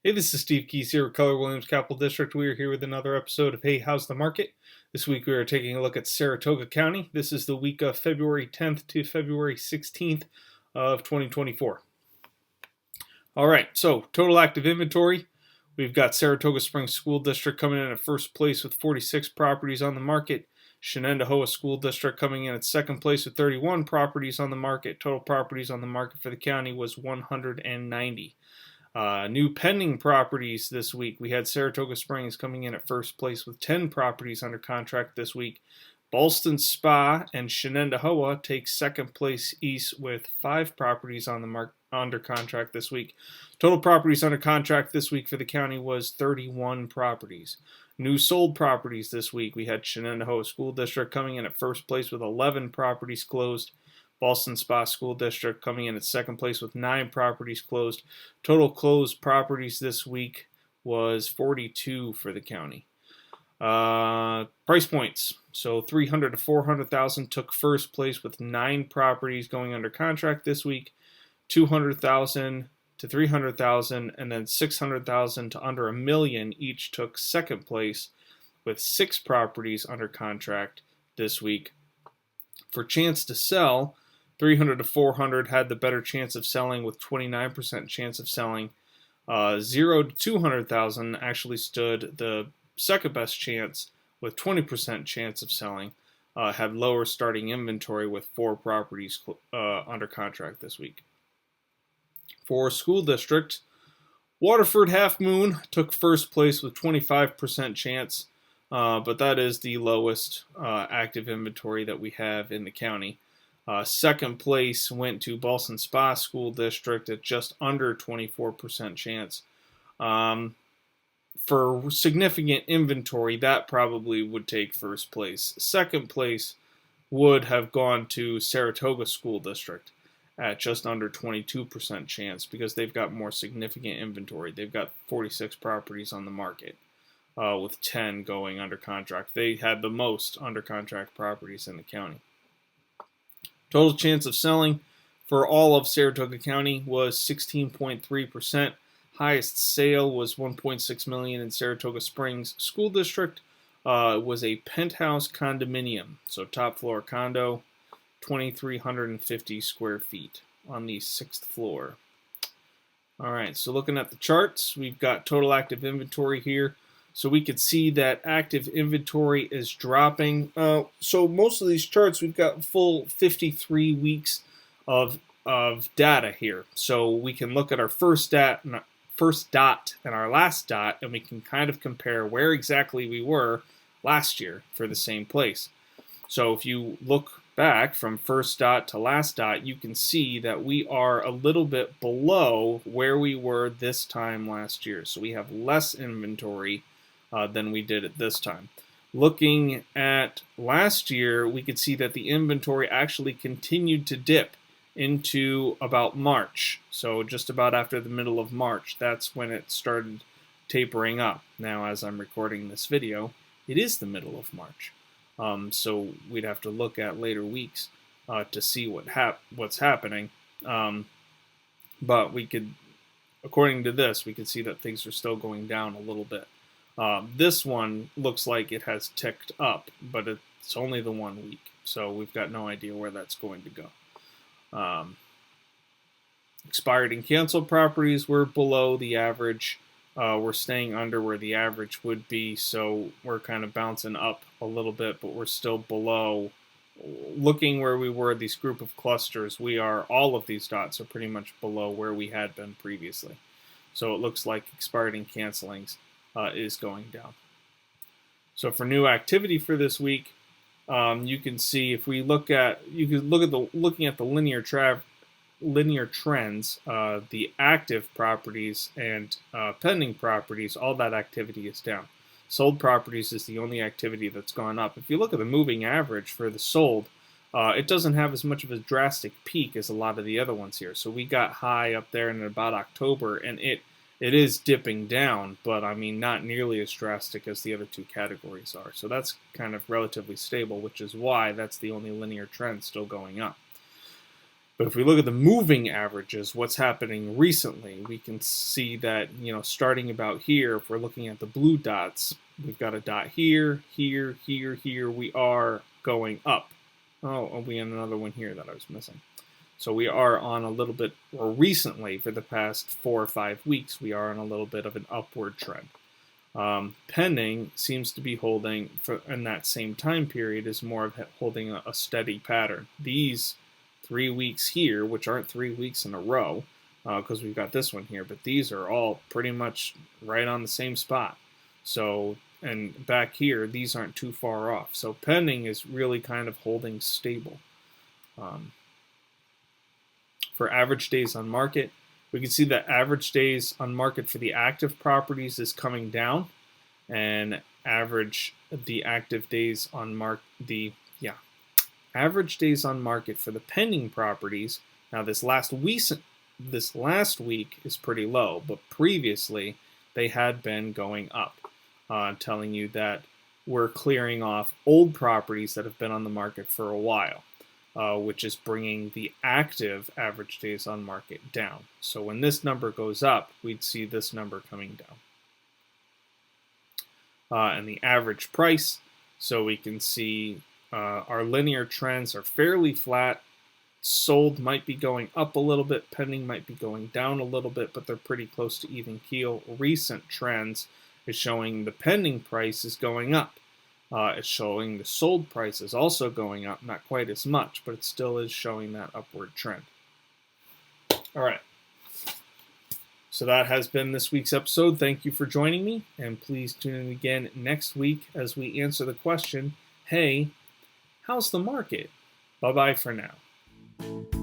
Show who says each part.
Speaker 1: Hey, this is Steve Keys here with Keller Williams Capital District. We are here with another episode of Hey, How's the Market? This week we are taking a look at Saratoga County. This is the week of February 10th to February 16th of 2024. All right, so total active inventory. We've got Saratoga Springs School District coming in at first place with 46 properties on the market. Shenendehowa School District coming in at second place with 31 properties on the market. Total properties on the market for the county was 190. New pending properties this week. We had Saratoga Springs coming in at first place with 10 properties under contract this week. Ballston Spa and Shenendehowa take second place east with 5 properties on the under contract this week. Total properties under contract this week for the county was 31 properties. New sold properties this week. We had Shenendehowa School District coming in at first place with 11 properties closed. Ballston Spa School District coming in at second place with 9 properties closed. Total closed properties this week was 42 for the county. Price points. So 300 to 400,000 took first place with 9 properties going under contract this week. 200,000 to 300,000 and then 600,000 to under $1 million each took second place with 6 properties under contract this week. For chance to sell, 300 to 400 had the better chance of selling with 29% chance of selling. 0 to 200,000 actually stood the second best chance with 20% chance of selling. Had lower starting inventory with 4 properties under contract this week. For school district, Waterford Half Moon took first place with 25% chance, but that is the lowest active inventory that we have in the county. Second place went to Ballston Spa School District at just under 24% chance. For significant inventory, that probably would take first place. Second place would have gone to Saratoga School District at just under 22% chance because they've got more significant inventory. They've got 46 properties on the market with 10 going under contract. They had the most under contract properties in the county. Total chance of selling for all of Saratoga County was 16.3%. Highest sale was $1.6 million in Saratoga Springs School District. It was a penthouse condominium, so top floor condo, 2,350 square feet on the 6th floor. All right, so looking at the charts, we've got total active inventory here. So we could see that active inventory is dropping. So most of these charts, we've got full 53 weeks of data here. So we can look at our first dot and our last dot, and we can kind of compare where exactly we were last year for the same place. So if you look back from first dot to last dot, you can see that we are a little bit below where we were this time last year. So we have less inventory than we did at this time. Looking at last year, we could see that the inventory actually continued to dip into about March. So just about after the middle of March, that's when it started tapering up. Now, as I'm recording this video, it is the middle of March. So we'd have to look at later weeks to see what's happening. But we could, according to this, we could see that things are still going down a little bit. This one looks like it has ticked up, but it's only the 1 week, so we've got no idea where that's going to go. Expired and canceled properties were below the average. We're staying under where the average would be, so we're kind of bouncing up a little bit, but we're still below. Looking where we were, these group of clusters, all of these dots are pretty much below where we had been previously. So it looks like expired and cancelings is going down. So for new activity for this week, you can see if we looking at the linear trends, the active properties and pending properties, all that activity is down. Sold properties is the only activity that's gone up. If you look at the moving average for the sold, it doesn't have as much of a drastic peak as a lot of the other ones here. So we got high up there in about October, and it is dipping down, but I mean not nearly as drastic as the other two categories are. So that's kind of relatively stable, which is why that's the only linear trend still going up. But if we look at the moving averages, what's happening recently, we can see that, starting about here, if we're looking at the blue dots, we've got a dot here, here, here, here. We are going up. Oh, we had another one here that I was missing. So we are on a little bit, or recently, for the past 4 or 5 weeks, we are on a little bit of an upward trend. Pending seems to be holding, in that same time period, is more of holding a steady pattern. These 3 weeks here, which aren't 3 weeks in a row, because we've got this one here, but these are all pretty much right on the same spot. So, and back here, these aren't too far off. So pending is really kind of holding stable. For average days on market, we can see that average days on market for the active properties is coming down, and the active days on average days on market for the pending properties. Now this last week is pretty low, but previously they had been going up, telling you that we're clearing off old properties that have been on the market for a while, which is bringing the active average days on market down. So when this number goes up, we'd see this number coming down. And the average price, so we can see our linear trends are fairly flat. Sold might be going up a little bit, pending might be going down a little bit, but they're pretty close to even keel. Recent trends is showing the pending price is going up. It's showing the sold price is also going up, not quite as much, but it still is showing that upward trend. All right. So that has been this week's episode. Thank you for joining me, and please tune in again next week as we answer the question, hey, how's the market? Bye-bye for now.